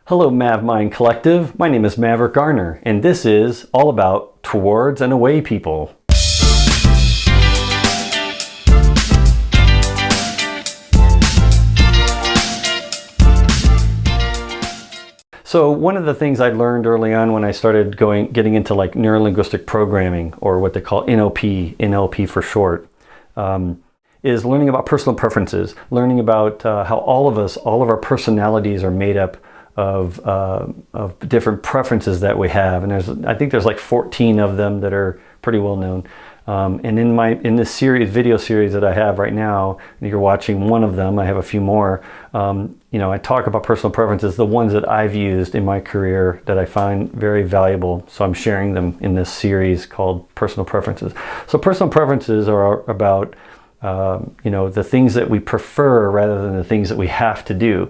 Hello MavMind Collective, my name is Maverick Garner, and this is all about towards and away people. So one of the things I learned early on when I started getting into like neuro-linguistic programming, or what they call NLP for short, is learning about personal preferences, learning about how all of our personalities are made up of different preferences that we have, and I think there's like 14 of them that are pretty well known. And in this video series that I have right now, you're watching one of them. I have a few more. I talk about personal preferences, the ones that I've used in my career that I find very valuable. So I'm sharing them in this series called Personal Preferences. So personal preferences are about the things that we prefer rather than the things that we have to do.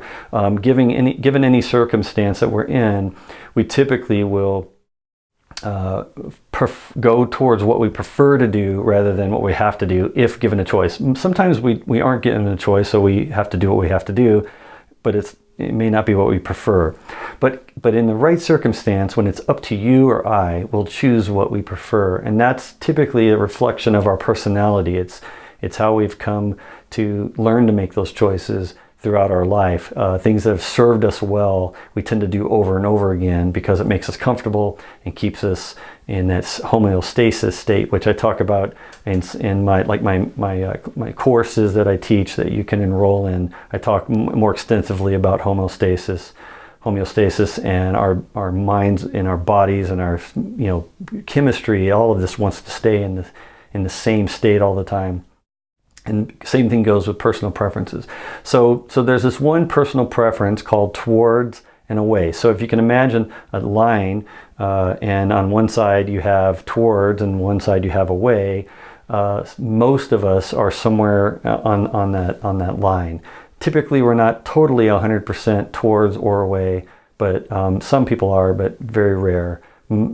Given any circumstance that we're in, we typically will go towards what we prefer to do rather than what we have to do if given a choice. Sometimes we aren't given a choice, so we have to do what we have to do, but it may not be what we prefer. But in the right circumstance, when it's up to you or I, we'll choose what we prefer, and that's typically a reflection of our personality. It's how we've come to learn to make those choices throughout our life. Things that have served us well, we tend to do over and over again because it makes us comfortable and keeps us in that homeostasis state, which I talk about in my courses that I teach that you can enroll in. I talk more extensively about homeostasis and our minds and our bodies and our chemistry. All of this wants to stay in the same state all the time. And same thing goes with personal preferences. So there's this one personal preference called towards and away. So if you can imagine a line, and on one side you have towards and one side you have away, most of us are somewhere on that line. Typically we're not totally 100% towards or away, but some people are, but very rare.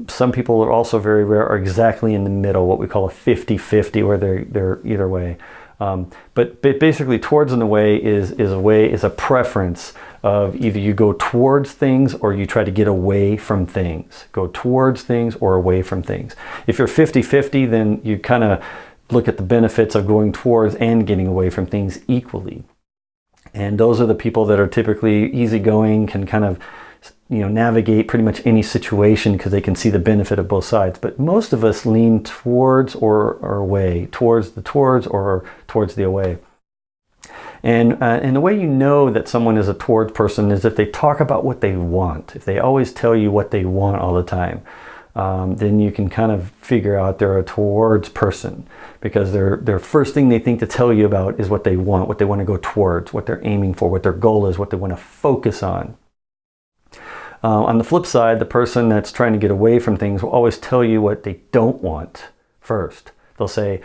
Some people are also very rare, are exactly in the middle, what we call a 50-50, where they're either way. But basically towards and away is a preference of either you go towards things or you try to get away from things. Go towards things or away from things. If you're 50-50, then you kind of look at the benefits of going towards and getting away from things equally. And those are the people that are typically easygoing, can kind of navigate pretty much any situation because they can see the benefit of both sides. But most of us lean towards or away, towards or towards the away. And the way you know that someone is a towards person is if they talk about what they want. If they always tell you what they want all the time, then you can kind of figure out they're a towards person, because their first thing they think to tell you about is what they want to go towards, what they're aiming for, what their goal is, what they want to focus on. On the flip side, the person that's trying to get away from things will always tell you what they don't want first. They'll say,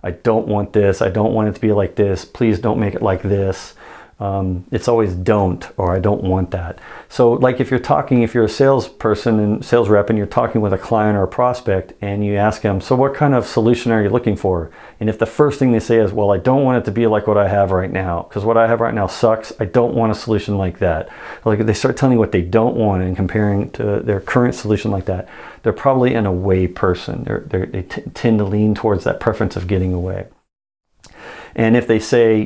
I don't want this, I don't want it to be like this, please don't make it like this. It's always don't, or I don't want that. So like if you're a salesperson and sales rep and you're talking with a client or a prospect and you ask them, so what kind of solution are you looking for? And if the first thing they say is, well, I don't want it to be like what I have right now, because what I have right now sucks, I don't want a solution like that. Like if they start telling you what they don't want and comparing to their current solution like that, they're probably an away person. They tend to lean towards that preference of getting away. And if they say,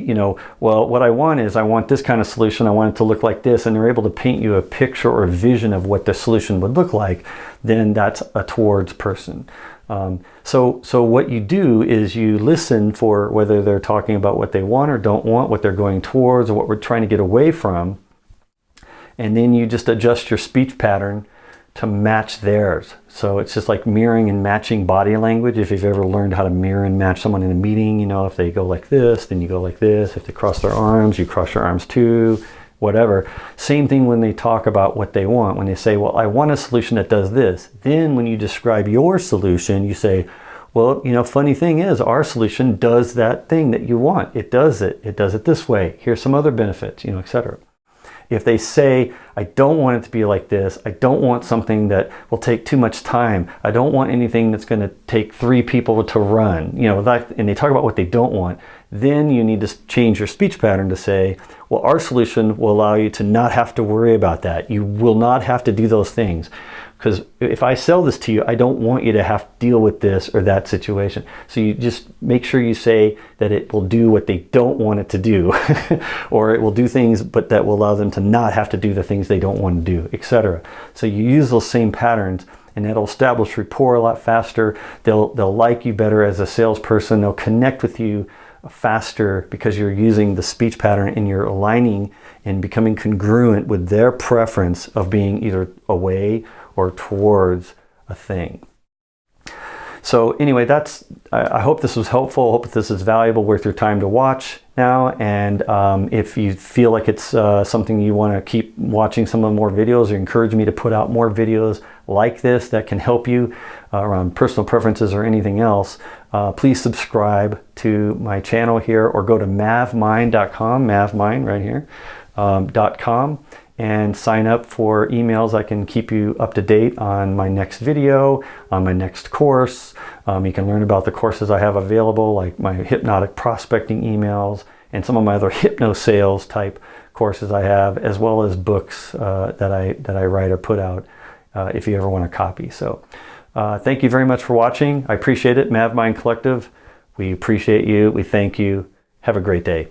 well, what I want this kind of solution, I want it to look like this, and they're able to paint you a picture or a vision of what the solution would look like, then that's a towards person. So what you do is you listen for whether they're talking about what they want or don't want, what they're going towards, or what we're trying to get away from. And then you just adjust your speech pattern to match theirs. So it's just like mirroring and matching body language. If you've ever learned how to mirror and match someone in a meeting, if they go like this, then you go like this. If they cross their arms, you cross your arms too, whatever. Same thing when they talk about what they want. When they say, well, I want a solution that does this. Then when you describe your solution, you say, well, funny thing is our solution does that thing that you want. It does it this way. Here's some other benefits, etc. If they say, I don't want it to be like this, I don't want something that will take too much time, I don't want anything that's going to take 3 people to run, and they talk about what they don't want, then you need to change your speech pattern to say, Well, our solution will allow you to not have to worry about that. You will not have to do those things. Because if I sell this to you, I don't want you to have to deal with this or that situation. So you just make sure you say that it will do what they don't want it to do, or it will do things but that will allow them to not have to do the things they don't want to do, etc. So you use those same patterns, and that'll establish rapport a lot faster. They'll like you better as a salesperson. They'll connect with you faster because you're using the speech pattern and you're aligning and becoming congruent with their preference of being either away or towards a thing. So anyway, I hope this was helpful. I hope this is valuable, worth your time to watch now. And if you feel like it's something you want to keep watching some of more videos, or encourage me to put out more videos like this that can help you around personal preferences or anything else, please subscribe to my channel here, or go to MavMind.com, MavMind right here, .com, and sign up for emails. I can keep you up to date on my next video, on my next course. You can learn about the courses I have available, like my hypnotic prospecting emails and some of my other hypnosales type courses I have, as well as books that I write or put out if you ever want a copy. So thank you very much for watching. I appreciate it. MavMind Collective, we appreciate you. We thank you. Have a great day.